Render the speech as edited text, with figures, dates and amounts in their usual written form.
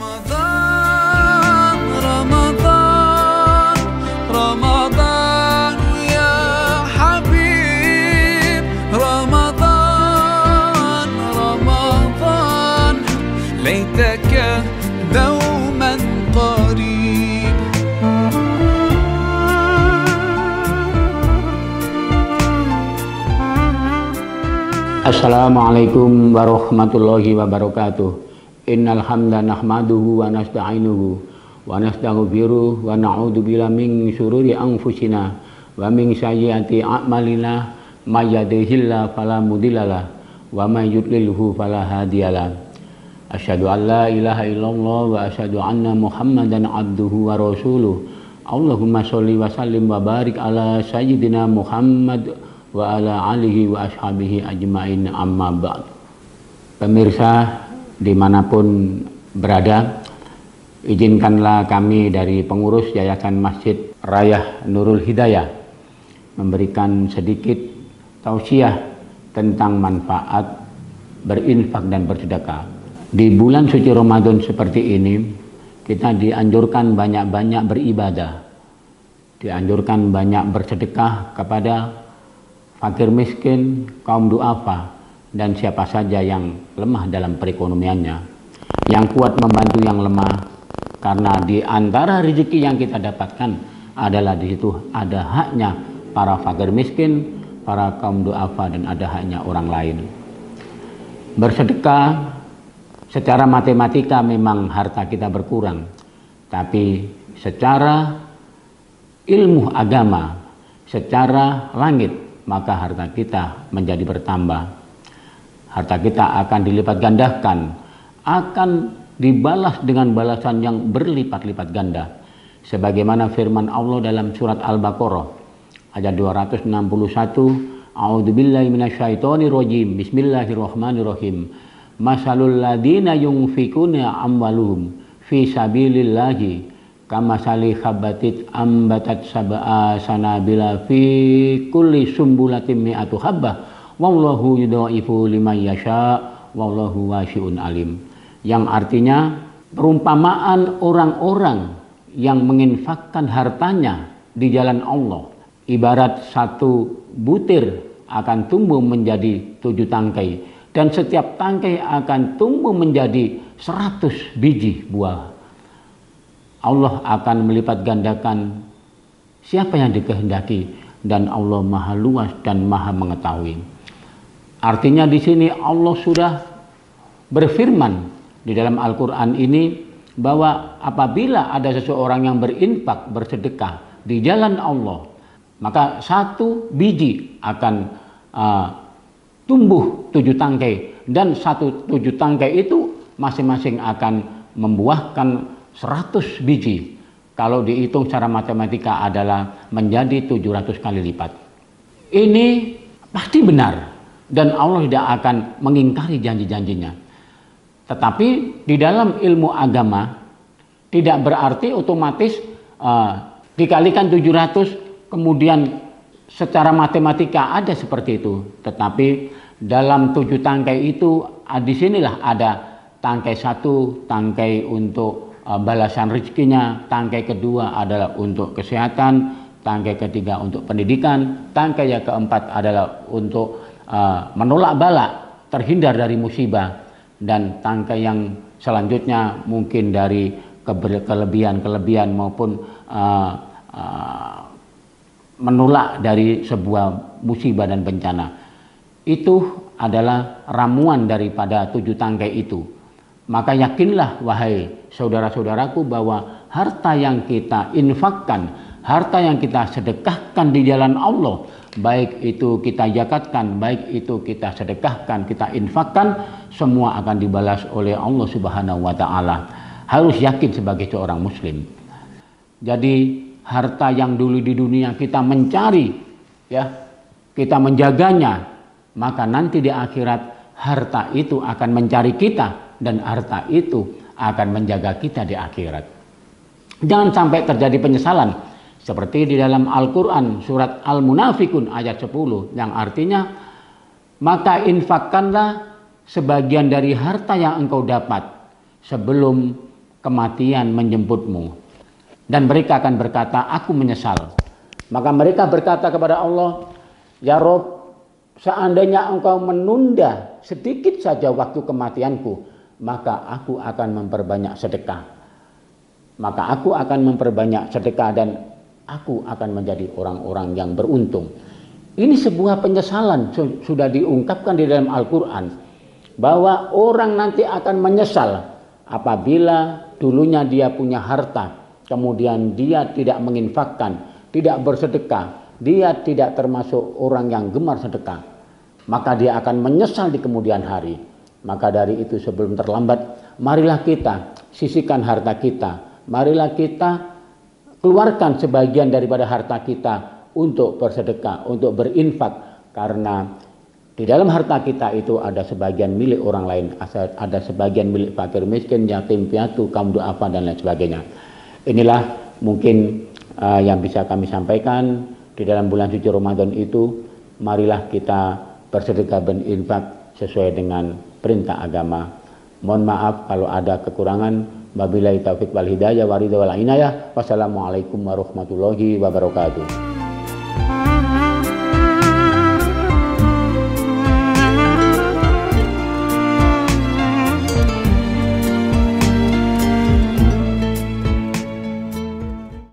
رمضان رمضان رمضان يا حبيب رمضان رمضان ليتك دوما قريب. Assalamualaikum warahmatullahi wabarakatuh. Innal hamda nahmaduhu wa nasta'inuhu wa nastaghfiruh wa na'udzu billahi min syururi anfusina wa min sayyiati a'malina may yahdihillahu fala mudhillalah wa may yudlilhu fala hadiyalah. Asyhadu an la ilaha illallah wa asyhadu anna Muhammadan abduhu wa rasuluh. Allahumma sholli wa sallim wa barik ala sayyidina Muhammad wa ala alihi wa ashabihi ajmain, amma ba'd. Pemirsa dimanapun berada, izinkanlah kami dari pengurus Yayasan Masjid Raya Nurul Hidayah memberikan sedikit tausiah tentang manfaat berinfak dan bersedekah. Di bulan suci Ramadan seperti ini, kita dianjurkan banyak-banyak beribadah, dianjurkan banyak bersedekah kepada fakir miskin, kaum duafa, dan siapa saja yang lemah dalam perekonomiannya. Yang kuat membantu yang lemah, karena di antara rezeki yang kita dapatkan adalah di situ ada haknya para fakir miskin, para kaum duafa, dan ada haknya orang lain. Bersedekah secara matematika memang harta kita berkurang, tapi secara ilmu agama, secara langit, maka harta kita menjadi bertambah. Harta kita akan dilipat gandakan, akan dibalas dengan balasan yang berlipat-lipat ganda. Sebagaimana firman Allah dalam surat Al-Baqarah ayat 261, A'udzubillahi minasyaitonirrajim, Bismillahirrahmanirrahim. Masalul ladina yunfikuna amwaluhum fi sabilillahi kamasali khabatit ambatat sab'a sanabila fi kulli sumbulatin mi'atu habbah wallahu yudhaifu liman yasha wallahu wasi'un alim. Yang artinya perumpamaan orang-orang yang menginfakkan hartanya di jalan Allah ibarat satu butir akan tumbuh menjadi 7 tangkai, dan setiap tangkai akan tumbuh menjadi 100 biji buah. Allah akan melipat gandakan siapa yang dikehendaki, dan Allah maha luas dan maha mengetahui. Artinya di sini Allah sudah berfirman di dalam Al-Quran ini bahwa apabila ada seseorang yang berinfak, bersedekah di jalan Allah, maka 1 biji akan tumbuh 7 tangkai, dan 7 tangkai itu masing-masing akan membuahkan 100 biji. Kalau dihitung secara matematika adalah menjadi 700 kali lipat. Ini pasti benar, dan Allah tidak akan mengingkari janji-janjinya. Tetapi di dalam ilmu agama tidak berarti otomatis dikalikan 700 kemudian secara matematika ada seperti itu. Tetapi dalam 7 tangkai itu disinilah ada tangkai 1, tangkai untuk balasan rezekinya, tangkai kedua adalah untuk kesehatan, tangkai ketiga untuk pendidikan, tangkai yang keempat adalah untuk menolak bala, terhindar dari musibah, dan tangkai yang selanjutnya mungkin dari kelebihan maupun menolak dari sebuah musibah dan bencana. Itu adalah ramuan daripada 7 tangkai itu. Maka yakinlah wahai saudara-saudaraku bahwa harta yang kita infakkan, harta yang kita sedekahkan di jalan Allah, baik itu kita zakatkan, baik itu kita sedekahkan, kita infakkan, semua akan dibalas oleh Allah Subhanahu wa taala. Harus yakin sebagai seorang muslim. Jadi harta yang dulu di dunia kita mencari, ya, kita menjaganya, maka nanti di akhirat harta itu akan mencari kita, dan harta itu akan menjaga kita di akhirat. Jangan sampai terjadi penyesalan seperti di dalam Al-Quran surat Al-Munafikun ayat 10, yang artinya maka infakkanlah sebagian dari harta yang engkau dapat sebelum kematian menjemputmu. Dan mereka akan berkata, aku menyesal. Maka mereka berkata kepada Allah, ya Rob, seandainya engkau menunda sedikit saja waktu kematianku, maka aku akan memperbanyak sedekah. Maka aku akan memperbanyak sedekah dan aku akan menjadi orang-orang yang beruntung. Ini sebuah penyesalan, sudah diungkapkan di dalam Al-Quran, bahwa orang nanti akan menyesal apabila dulunya dia punya harta, kemudian dia tidak menginfakkan, tidak bersedekah, dia tidak termasuk orang yang gemar sedekah, maka dia akan menyesal di kemudian hari. Maka dari itu sebelum terlambat, marilah kita sisihkan harta kita, marilah kita keluarkan sebagian daripada harta kita untuk bersedekah, untuk berinfak, karena di dalam harta kita itu ada sebagian milik orang lain, ada sebagian milik fakir miskin, yatim piatu, kaum duafa dan lain sebagainya. Inilah mungkin yang bisa kami sampaikan di dalam bulan suci Ramadan itu. Marilah kita bersedekah berinfak sesuai dengan perintah agama. Mohon maaf kalau ada kekurangan. Wabillahi taufiq wal hidayah wa ridha wal inayah. Wassalamualaikum warahmatullahi wabarakatuh.